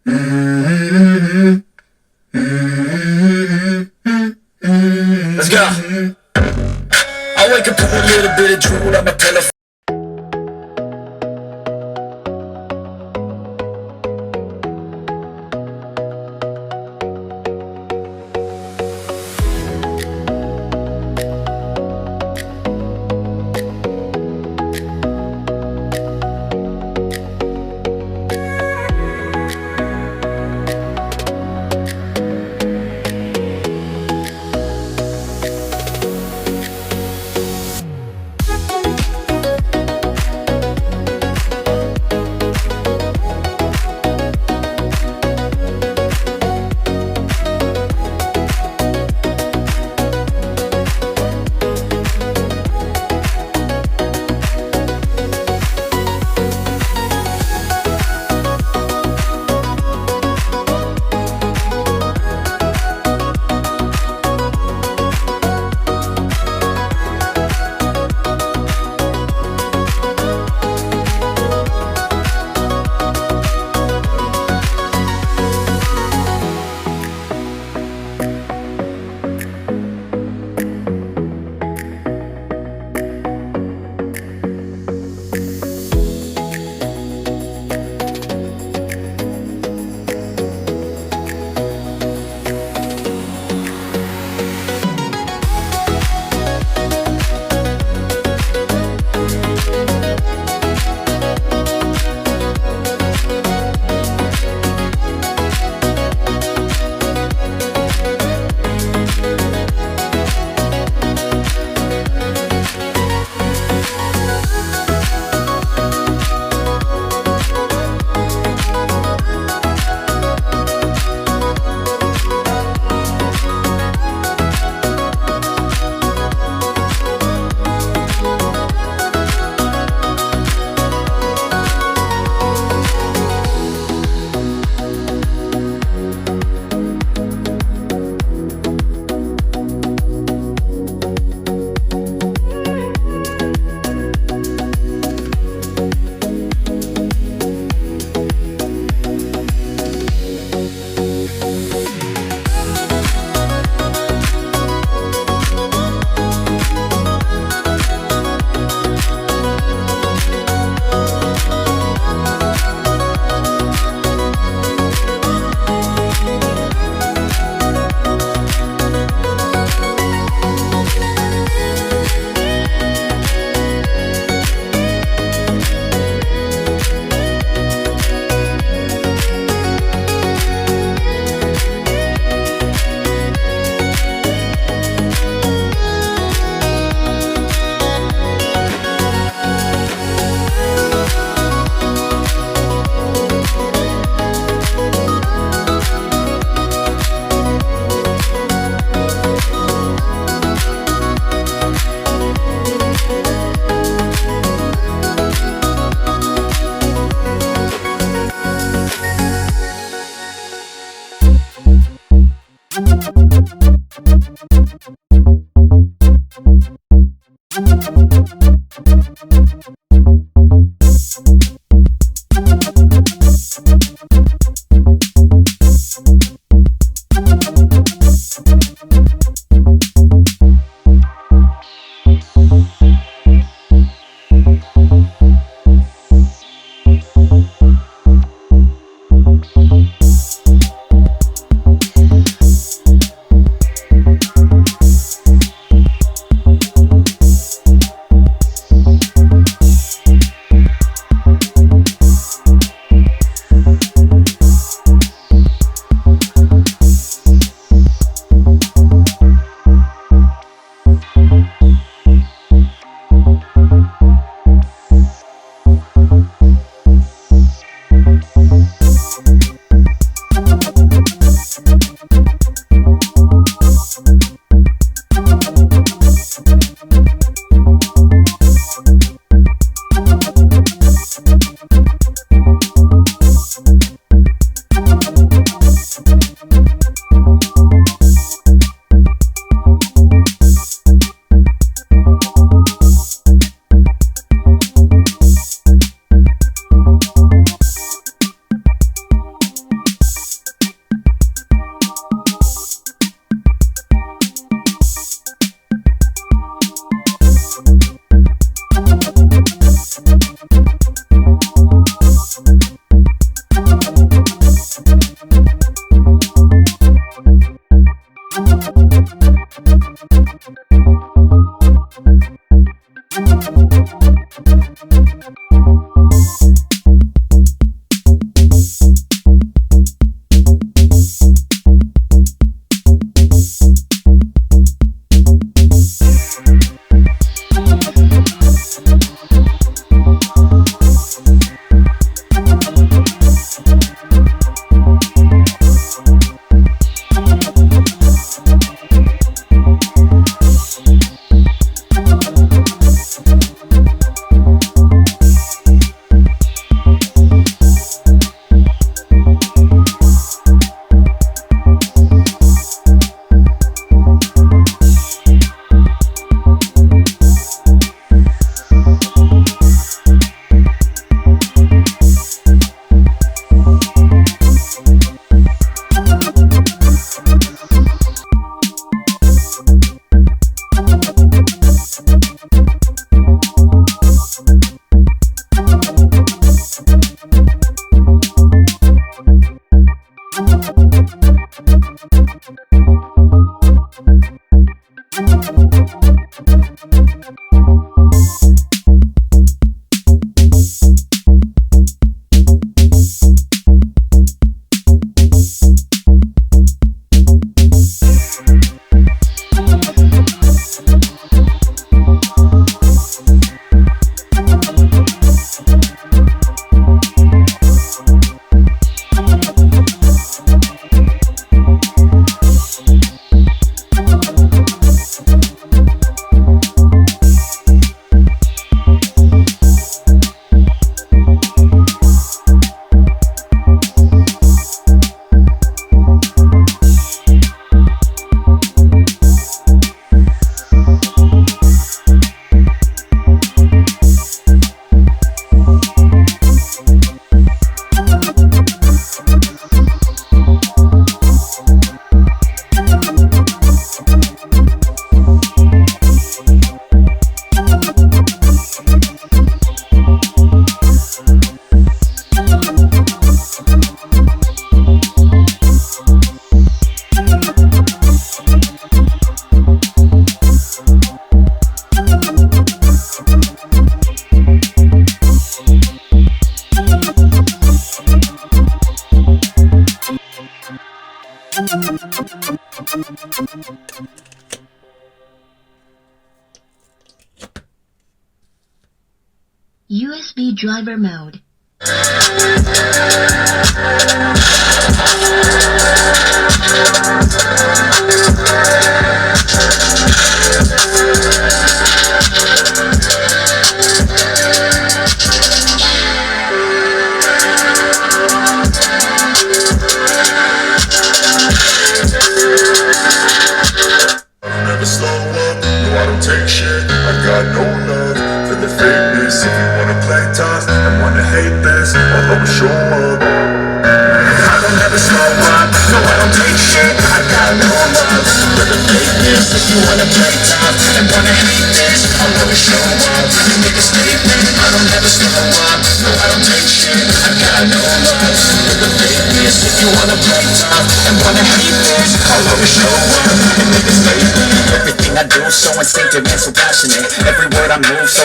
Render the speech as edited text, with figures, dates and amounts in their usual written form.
Let's go. I wake up to a little bit of drool on my telephone. USB driver mode. Take shit, I got no love for the fakeness. If you wanna play tough and wanna hate this, I'll always show up. I don't ever slow up, no I don't take shit. I got no love for the fakeness. If you wanna play tough and wanna hate this, I'll always show up and make a statement. I don't ever slow up, no I don't take shit. I got no love for the fakeness. If you wanna play tough and wanna hate this, I'll always show up and make a statement. Everything I do so instinctive and so passionate. Every word I move so